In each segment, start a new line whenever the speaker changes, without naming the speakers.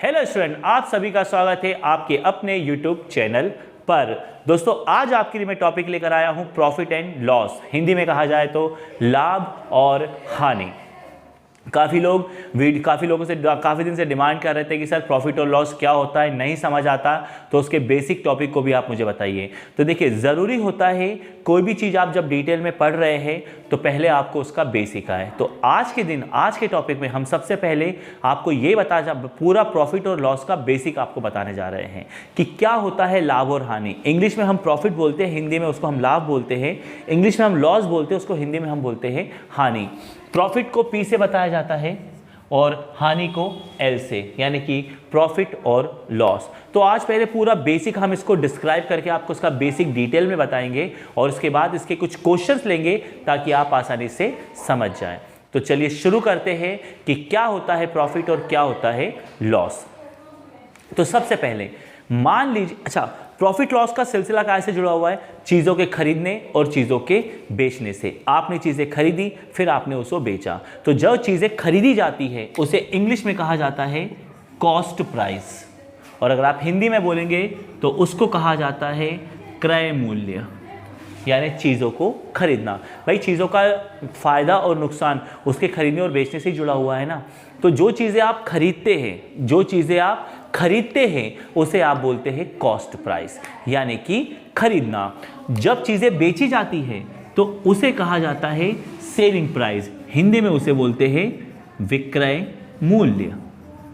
Hello student, आप सभी का स्वागत है आपके अपने यूट्यूब चैनल पर। दोस्तों, आज आपके लिए मैं टॉपिक लेकर आया हूं प्रॉफिट एंड लॉस, हिंदी में कहा जाए तो लाभ और हानि। काफ़ी लोगों से काफ़ी दिन से डिमांड कर रहे थे कि सर प्रॉफिट और लॉस क्या होता है, नहीं समझ आता, तो उसके बेसिक टॉपिक को भी आप मुझे बताइए। तो देखिए, ज़रूरी होता है कोई भी चीज़ आप जब डिटेल में पढ़ रहे हैं तो पहले आपको उसका बेसिक आए। तो आज के टॉपिक में हम सबसे पहले आपको ये पूरा प्रॉफिट और लॉस का बेसिक आपको बताने जा रहे हैं कि क्या होता है लाभ और हानि। इंग्लिश में हम प्रॉफिट बोलते हैं, हिंदी में उसको हम लाभ बोलते हैं। इंग्लिश में हम लॉस बोलते हैं, उसको हिंदी में हम बोलते हैं हानि। प्रॉफिट को पी से बताया जाता है और हानि को एल से, यानी कि प्रॉफिट और लॉस। तो आज पहले पूरा बेसिक हम इसको डिस्क्राइब करके आपको इसका बेसिक डिटेल में बताएंगे और इसके बाद इसके कुछ क्वेश्चंस लेंगे ताकि आप आसानी से समझ जाएं। तो चलिए शुरू करते हैं कि क्या होता है प्रॉफिट और क्या होता है लॉस। तो सबसे पहले मान लीजिए, अच्छा, प्रॉफिट लॉस का सिलसिला कैसे जुड़ा हुआ है? चीज़ों के खरीदने और चीज़ों के बेचने से। आपने चीज़ें खरीदी, फिर आपने उसको बेचा। तो जो चीज़ें खरीदी जाती है उसे इंग्लिश में कहा जाता है कॉस्ट प्राइस, और अगर आप हिंदी में बोलेंगे तो उसको कहा जाता है क्रय मूल्य, यानी चीज़ों को खरीदना। भाई, चीज़ों का फ़ायदा और नुकसान उसके खरीदने और बेचने से जुड़ा हुआ है ना। तो जो चीज़ें आप खरीदते हैं उसे आप बोलते हैं कॉस्ट प्राइस, यानी कि खरीदना। जब चीज़ें बेची जाती है तो उसे कहा जाता है सेलिंग प्राइस, हिंदी में उसे बोलते हैं विक्रय मूल्य,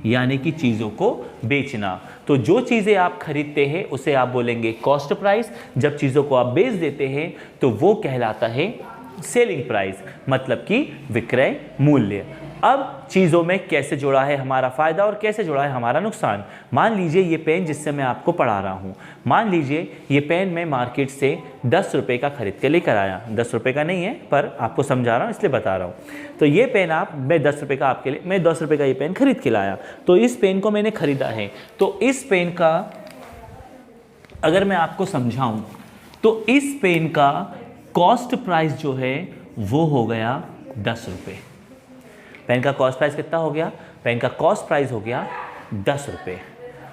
यानी कि चीज़ों को बेचना। तो जो चीज़ें आप खरीदते हैं उसे आप बोलेंगे कॉस्ट प्राइस, जब चीज़ों को आप बेच देते हैं तो वो कहलाता है सेलिंग प्राइस, मतलब कि विक्रय मूल्य। अब चीज़ों में कैसे जुड़ा है हमारा फ़ायदा और कैसे जुड़ा है हमारा नुकसान। मान लीजिए ये पेन जिससे मैं आपको पढ़ा रहा हूँ, मान लीजिए ये पेन मैं मार्केट से 10 रुपये का खरीद के लेकर आया। 10 रुपये का नहीं है, पर आपको समझा रहा हूँ इसलिए बता रहा हूँ। तो ये पेन मैं 10 रुपये का ये पेन खरीद के लाया। तो इस पेन को मैंने खरीदा है। तो इस पेन का अगर मैं आपको समझाऊँ तो इस पेन का कॉस्ट प्राइस जो है वो हो गया 10 रुपये। पेन का कॉस्ट प्राइस कितना हो गया? पेन का कॉस्ट प्राइस हो गया 10 रुपये।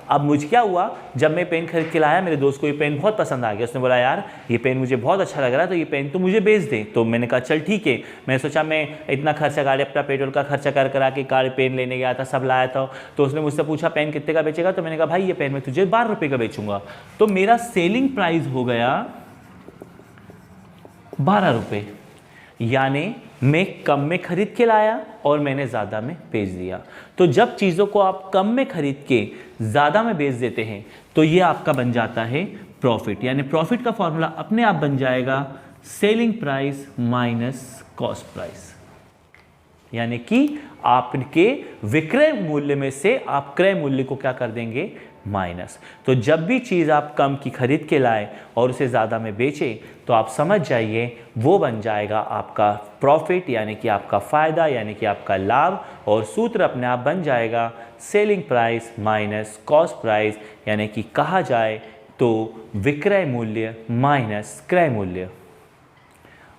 अब मुझे क्या हुआ, जब मैं पेन खरीद के लाया, मेरे दोस्त को ये पेन बहुत पसंद आ गया। उसने बोला यार ये पेन मुझे बहुत अच्छा लग रहा है, तो ये पेन तो मुझे बेच दे। तो मैंने कहा चल ठीक है। मैंने सोचा मैं इतना खर्चा गाड़ी अपना पेट्रोल का खर्चा करा के कार पेन लेने गया था, सब लाया था। तो उसने मुझसे पूछा पेन कितने का बेचेगा? तो मैंने कहा भाई ये पेन मैं तुझे 12 रुपये का बेचूंगा। तो मेरा सेलिंग प्राइस हो गया 12 रुपये, यानी मैं कम में खरीद के लाया और मैंने ज़्यादा में बेच दिया। तो जब चीज़ों को आप कम में खरीद के ज़्यादा में बेच देते हैं तो ये आपका बन जाता है प्रॉफिट, यानी प्रॉफिट का फॉर्मूला अपने आप बन जाएगा selling price minus cost price, यानी कि आपके विक्रय मूल्य में से आप क्रय मूल्य को क्या कर देंगे? माइनस। तो जब भी चीज़ आप कम की खरीद के लाए और उसे ज़्यादा में बेचे तो आप समझ जाइए वो बन जाएगा आपका प्रॉफिट, यानी कि आपका फ़ायदा, यानी कि आपका लाभ। और सूत्र अपने आप बन जाएगा selling price minus cost price, यानी कि कहा जाए तो विक्रय मूल्य माइनस क्रय मूल्य।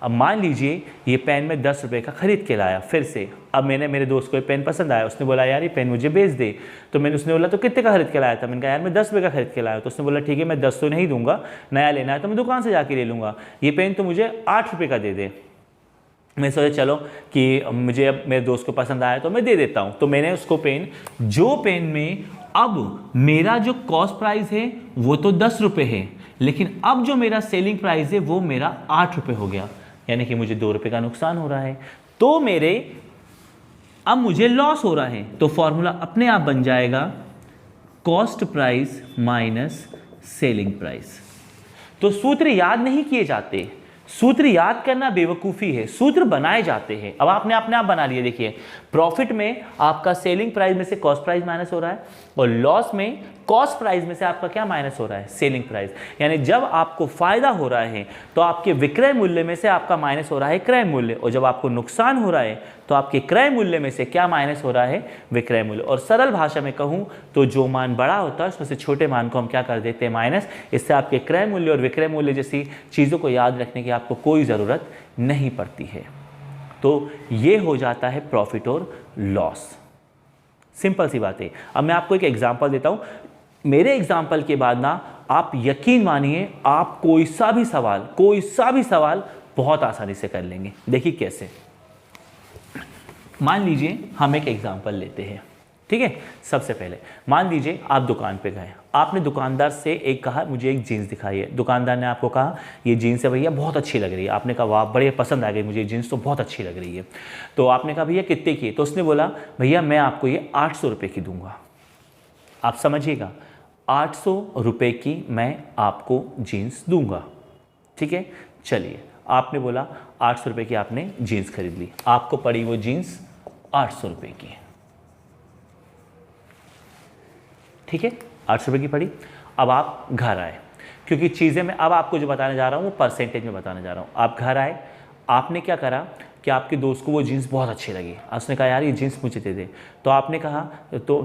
अब मान लीजिए ये पेन मैं 10 रुपये का खरीद के लाया फिर से। अब मेरे दोस्त को ये पेन पसंद आया, उसने बोला यार ये पेन मुझे बेच दे। तो उसने बोला तो कितने का खरीद के लाया था? मैंने कहा यार मैं 10 रुपये का खरीद के लाया। तो उसने बोला ठीक है, मैं 10 तो नहीं दूंगा, नया लेना है तो मैं दुकान से जाके ले लूँगा, ये पेन तो मुझे 8 रुपये का दे दे। मैं सोचा चलो कि मुझे अब मेरे दोस्त को पसंद आया तो मैं दे देता हूँ। तो मैंने उसको पेन में अब मेरा जो कॉस्ट प्राइस है वो तो 10 रुपये है, लेकिन अब जो मेरा सेलिंग प्राइस है वो मेरा 8 रुपये हो गया, यानी कि मुझे 2 रुपये का नुकसान हो रहा है। तो अब मुझे लॉस हो रहा है। तो फॉर्मूला अपने आप बन जाएगा cost price minus selling price. तो सूत्र याद नहीं किए जाते, सूत्र याद करना बेवकूफ़ी है, सूत्र बनाए जाते हैं। अब आपने अपने आप बना लिए। देखिए, प्रॉफिट में आपका सेलिंग प्राइस में से कॉस्ट प्राइस माइनस हो रहा है और लॉस में कॉस्ट प्राइस में से आपका क्या माइनस हो रहा है? Selling price. यानी जब आपको फायदा हो रहा है तो आपके विक्रय मूल्य में से आपका माइनस हो रहा है क्रय मूल्य, और जब आपको नुकसान हो रहा है तो आपके क्रय मूल्य में से क्या माइनस हो रहा है? विक्रय मूल्य। और सरल भाषा में कहूँ तो जो मान बड़ा होता है उसमें से छोटे मान को हम क्या कर देते हैं? माइनस। इससे आपके क्रय मूल्य और विक्रय मूल्य जैसी चीज़ों को याद रखने की आपको कोई ज़रूरत नहीं पड़ती है। तो ये हो जाता है प्रॉफिट और लॉस। सिंपल सी बात है। अब मैं आपको एक एग्जांपल देता हूँ, मेरे एग्जाम्पल के बाद ना आप यकीन मानिए आप कोई सा भी सवाल बहुत आसानी से कर लेंगे। देखिए कैसे। मान लीजिए हम एक एग्जाम्पल लेते हैं, ठीक है। सबसे पहले मान लीजिए आप दुकान पे गए, आपने दुकानदार से एक कहा मुझे एक जीन्स दिखाई है। दुकानदार ने आपको कहा ये जीन्स है भैया, बहुत अच्छी लग रही है। आपने कहा वाह बड़े पसंद आ गई मुझे जीन्स, तो बहुत अच्छी लग रही है। तो आपने कहा भैया कितने की है? तो उसने बोला भैया मैं आपको ये 800 रुपये की दूंगा। आप समझिएगा, 800 रुपये की मैं आपको जीन्स दूंगा, ठीक है। चलिए आपने बोला 800 रुपये की आपने जीन्स खरीद ली, आपको पड़ी वो जीन्स 800 रुपये की, ठीक है। 800 रुपये की पड़ी। अब आप घर आए, क्योंकि चीज़ें मैं अब आपको जो बताने जा रहा हूँ वो परसेंटेज में बताने जा रहा हूँ। आप घर आए, आपने क्या करा कि आपके दोस्त को वो जीन्स बहुत अच्छी लगी, उसने कहा यार ये जीन्स मुझे दे दे। तो आपने कहा तो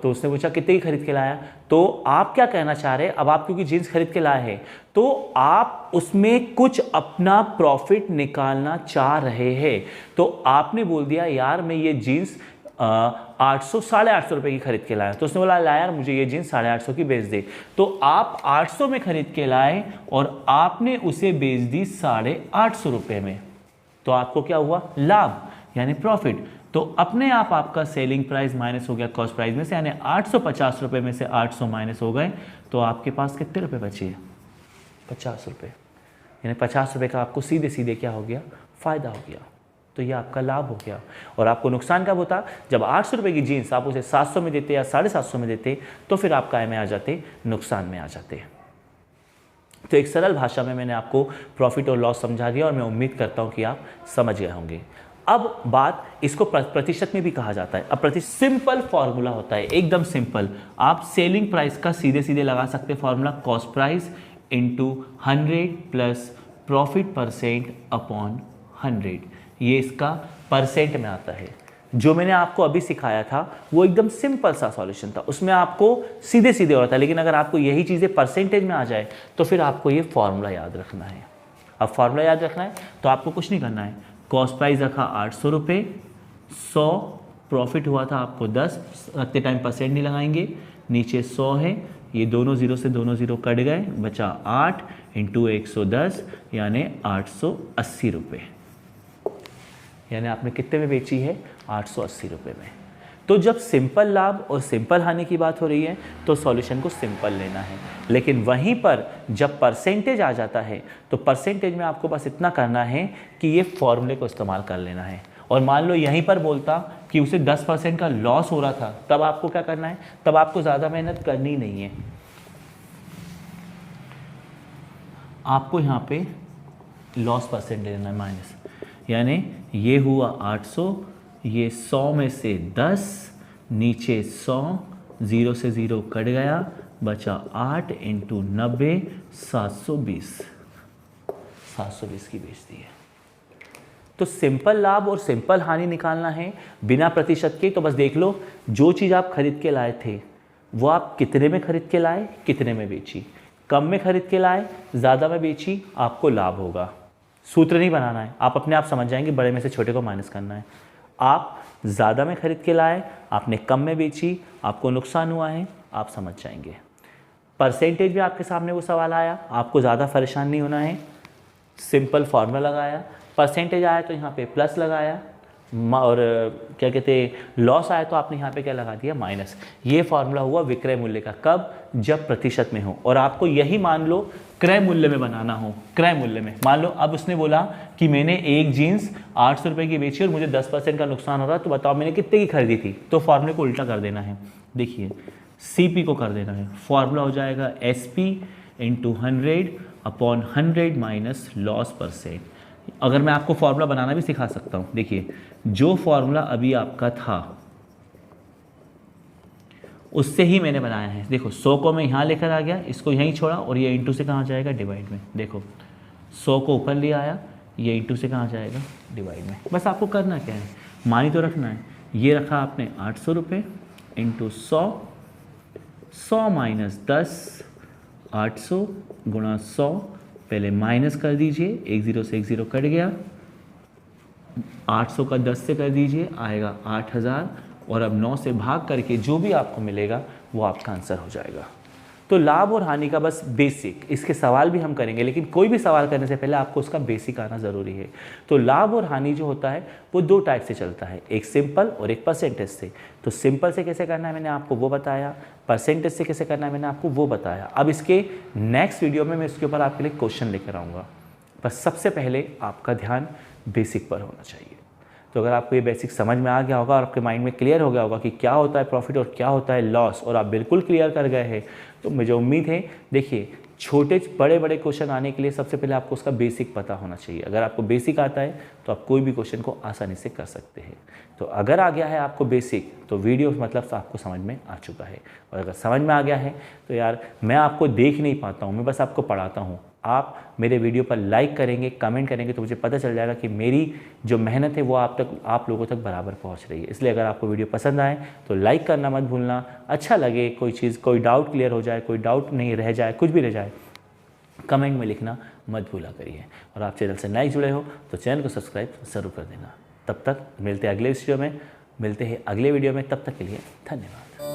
उसने पूछा कितने की खरीद के लाया? तो आप क्या कहना चाह रहे हैं, अब आप क्योंकि जीन्स खरीद के लाए हैं तो आप उसमें कुछ अपना प्रॉफिट निकालना चाह रहे हैं। तो आपने बोल दिया यार मैं ये जीन्स 800 रुपये की खरीद के लाया। तो उसने बोला ला यार मुझे ये जीन्स 850 की बेच दे। तो आप 800 में खरीद के लाए और आपने उसे बेच दी 850 रुपये में। तो आपको क्या हुआ? लाभ, यानी प्रॉफिट। तो अपने आप आपका सेलिंग प्राइस माइनस हो गया कॉस्ट प्राइस में से, यानी 850 रुपये में से 800 माइनस हो गए। तो आपके पास कितने रुपए बचे? 50 रुपये। यानी 50 रुपये का आपको सीधे सीधे क्या हो गया? फ़ायदा हो गया। तो ये आपका लाभ हो गया। और आपको नुकसान कब होता? जब 800 रुपये की जीन्स आप उसे 700 में देते या 750 में देते, तो फिर आप काय में आ जाते? नुकसान में आ जाते। तो एक सरल भाषा में मैंने आपको प्रॉफिट और लॉस समझा दिया और मैं उम्मीद करता हूं कि आप समझ गए होंगे। अब बात, इसको प्रतिशत में भी कहा जाता है। अब सिंपल फॉर्मूला होता है, एकदम सिंपल। आप सेलिंग प्राइस का सीधे सीधे लगा सकते हैं formula, cost price into 100 plus profit percent upon 100। ये इसका परसेंट में आता है। जो मैंने आपको अभी सिखाया था वो एकदम सिंपल सा सॉल्यूशन था, उसमें आपको सीधे सीधे हो रहा था। लेकिन अगर आपको यही चीज़ें परसेंटेज में आ जाए तो फिर आपको ये फॉर्मूला याद रखना है। अब फॉर्मूला याद रखना है तो आपको कुछ नहीं करना है। कॉस्ट प्राइस रखा 800 रुपये, 100 प्रॉफिट हुआ था आपको 10, रखते टाइम परसेंट नहीं लगाएंगे, नीचे 100 है, ये दोनों जीरो से दोनों जीरो कट गए, बचा 8 इंटू 110 यानी 880 रुपये। यानी आपने कितने में बेची है? 880 रुपये में। तो जब सिंपल लाभ और सिंपल हानि की बात हो रही है तो सॉल्यूशन को सिंपल लेना है। लेकिन वहीं पर जब परसेंटेज आ जाता है तो परसेंटेज में आपको बस इतना करना है कि ये फॉर्मूले को इस्तेमाल कर लेना है। और मान लो यहीं पर बोलता कि उसे 10% का लॉस हो रहा था, तब आपको क्या करना है? तब आपको ज़्यादा मेहनत करनी नहीं है। आपको यहाँ पे लॉस परसेंटेज लेना है माइनस, यानी ये हुआ 800, ये 100 में से 10, नीचे 100, 0 से 0 कट गया, बचा 8 इंटू 90, 720 की बेच दी है। तो सिंपल लाभ और सिंपल हानि निकालना है बिना प्रतिशत के। तो बस देख लो, जो चीज़ आप खरीद के लाए थे वो आप कितने में खरीद के लाए, कितने में बेची। कम में खरीद के लाए, ज़्यादा में बेची, आपको लाभ होगा। सूत्र नहीं बनाना है, आप अपने आप समझ जाएंगे, बड़े में से छोटे को माइनस करना है। आप ज़्यादा में खरीद के लाए, आपने कम में बेची, आपको नुकसान हुआ है, आप समझ जाएंगे। परसेंटेज भी आपके सामने वो सवाल आया, आपको ज़्यादा परेशान नहीं होना है। सिंपल फार्मूला लगाया, परसेंटेज आया तो यहाँ पे प्लस लगाया, और क्या कहते हैं लॉस आया तो आपने यहाँ पे क्या लगा दिया? माइनस। ये फार्मूला हुआ विक्रय मूल्य का। कब? जब प्रतिशत में हो। और आपको यही मान लो क्रय मूल्य में बनाना हो। क्रय मूल्य में मान लो अब उसने बोला कि मैंने एक जीन्स 800 रुपये की बेची और मुझे 10% का नुकसान हो रहा है, तो बताओ मैंने कितने की खरीदी थी? तो फार्मूले को उल्टा कर देना है। देखिए CP को कर देना है, फार्मूला हो जाएगा SP into 100 upon 100 minus loss percent. अगर मैं आपको फार्मूला बनाना भी सिखा सकता हूँ। देखिए जो फार्मूला अभी आपका था उससे ही मैंने बनाया है। देखो 100 को मैं यहाँ लेकर आ गया, इसको यहीं छोड़ा और ये इंटू से कहाँ जाएगा? डिवाइड में। देखो 100 को ऊपर ले आया, ये इंटू से कहाँ जाएगा? डिवाइड में। बस आपको करना क्या है? मानी तो रखना है। ये रखा आपने 800 रुपये इंटू 100, 100 माइनस 10, 800 गुणा 100, पहले माइनस कर दीजिए, एक जीरो से एक जीरो कट गया, 800 का 10 से कर दीजिए, आएगा 8000 और अब 9 से भाग करके जो भी आपको मिलेगा वो आपका आंसर हो जाएगा। तो लाभ और हानि का बस बेसिक, इसके सवाल भी हम करेंगे, लेकिन कोई भी सवाल करने से पहले आपको उसका बेसिक आना ज़रूरी है। तो लाभ और हानि जो होता है वो 2 टाइप से चलता है, एक सिंपल और एक परसेंटेज से। तो सिंपल से कैसे करना है मैंने आपको वो बताया, परसेंटेज से कैसे करना है मैंने आपको वो बताया। अब इसके नेक्स्ट वीडियो में मैं इसके ऊपर आपके लिए क्वेश्चन लेकर आऊँगा, पर सबसे पहले आपका ध्यान बेसिक पर होना चाहिए। तो अगर आपको ये बेसिक समझ में आ गया होगा और आपके माइंड में क्लियर हो गया होगा कि क्या होता है प्रॉफिट और क्या होता है लॉस, और आप बिल्कुल क्लियर कर गए हैं, तो मुझे उम्मीद है, देखिए छोटे बड़े बड़े क्वेश्चन आने के लिए सबसे पहले आपको उसका बेसिक पता होना चाहिए। अगर आपको बेसिक आता है तो आप कोई भी क्वेश्चन को आसानी से कर सकते हैं। तो अगर आ गया है आपको बेसिक, तो वीडियो मतलब आपको समझ में आ चुका है। और अगर समझ में आ गया है तो यार मैं आपको देख नहीं पाता हूँ, मैं बस आपको पढ़ाता हूँ। आप मेरे वीडियो पर लाइक करेंगे, कमेंट करेंगे, तो मुझे पता चल जाएगा कि मेरी जो मेहनत है वो आप लोगों तक बराबर पहुंच रही है। इसलिए अगर आपको वीडियो पसंद आए तो लाइक करना मत भूलना। अच्छा लगे, कोई चीज़, कोई डाउट क्लियर हो जाए, कोई डाउट नहीं रह जाए, कुछ भी रह जाए, कमेंट में लिखना मत भूला करिए। और आप चैनल से नए जुड़े हो तो चैनल को सब्सक्राइब ज़रूर कर देना। तब तक मिलते हैं अगले वीडियो में, तब तक के लिए धन्यवाद।